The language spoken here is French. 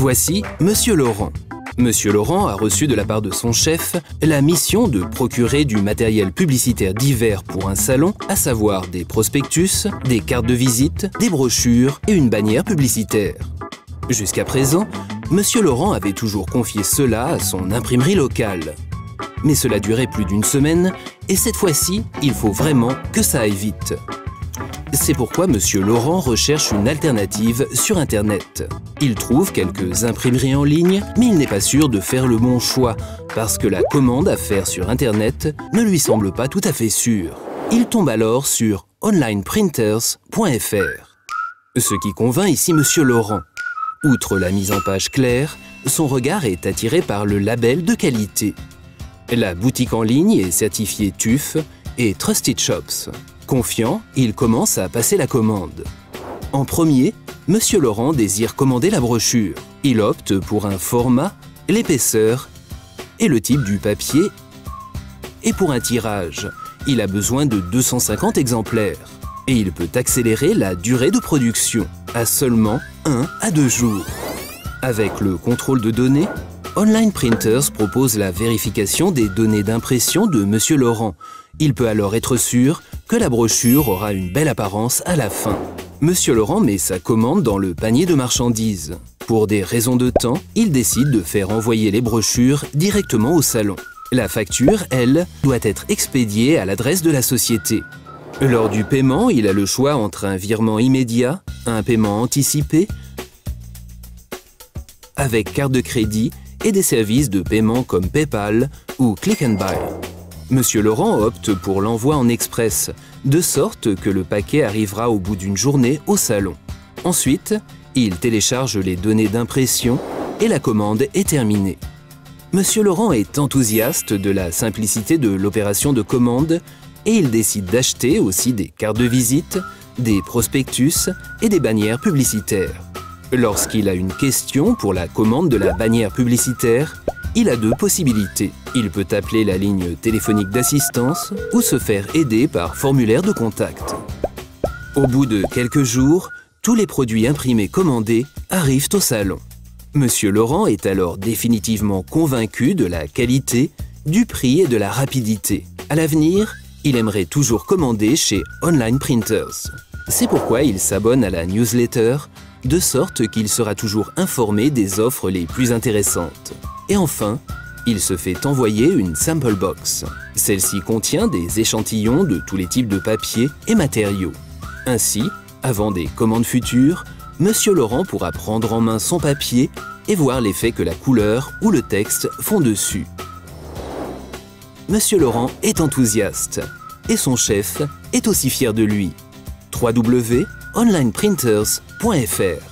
Voici Monsieur Laurent. Monsieur Laurent a reçu de la part de son chef la mission de procurer du matériel publicitaire divers pour un salon, à savoir des prospectus, des cartes de visite, des brochures et une bannière publicitaire. Jusqu'à présent, Monsieur Laurent avait toujours confié cela à son imprimerie locale. Mais cela durait plus d'une semaine et cette fois-ci, il faut vraiment que ça aille vite. C'est pourquoi Monsieur Laurent recherche une alternative sur Internet. Il trouve quelques imprimeries en ligne, mais il n'est pas sûr de faire le bon choix, parce que la commande à faire sur Internet ne lui semble pas tout à fait sûre. Il tombe alors sur onlineprinters.fr. Ce qui convainc ici Monsieur Laurent. Outre la mise en page claire, son regard est attiré par le label de qualité. La boutique en ligne est certifiée TÜV et Trusted Shops. Confiant, il commence à passer la commande. En premier, Monsieur Laurent désire commander la brochure. Il opte pour un format, l'épaisseur et le type du papier. Et pour un tirage, il a besoin de 250 exemplaires. Et il peut accélérer la durée de production à seulement 1 à 2 jours. Avec le contrôle de données, Online Printers propose la vérification des données d'impression de Monsieur Laurent. Il peut alors être sûr que la brochure aura une belle apparence à la fin. Monsieur Laurent met sa commande dans le panier de marchandises. Pour des raisons de temps, il décide de faire envoyer les brochures directement au salon. La facture, elle, doit être expédiée à l'adresse de la société. Lors du paiement, il a le choix entre un virement immédiat, un paiement anticipé, avec carte de crédit et des services de paiement comme PayPal ou Click and Buy. Monsieur Laurent opte pour l'envoi en express, de sorte que le paquet arrivera au bout d'une journée au salon. Ensuite, il télécharge les données d'impression et la commande est terminée. Monsieur Laurent est enthousiaste de la simplicité de l'opération de commande et il décide d'acheter aussi des cartes de visite, des prospectus et des bannières publicitaires. Lorsqu'il a une question pour la commande de la bannière publicitaire, il a 2 possibilités. Il peut appeler la ligne téléphonique d'assistance ou se faire aider par formulaire de contact. Au bout de quelques jours, tous les produits imprimés commandés arrivent au salon. Monsieur Laurent est alors définitivement convaincu de la qualité, du prix et de la rapidité. À l'avenir, il aimerait toujours commander chez Online Printers. C'est pourquoi il s'abonne à la newsletter, de sorte qu'il sera toujours informé des offres les plus intéressantes. Et enfin, il se fait envoyer une sample box. Celle-ci contient des échantillons de tous les types de papier et matériaux. Ainsi, avant des commandes futures, Monsieur Laurent pourra prendre en main son papier et voir l'effet que la couleur ou le texte font dessus. Monsieur Laurent est enthousiaste et son chef est aussi fier de lui. www.onlineprinters.fr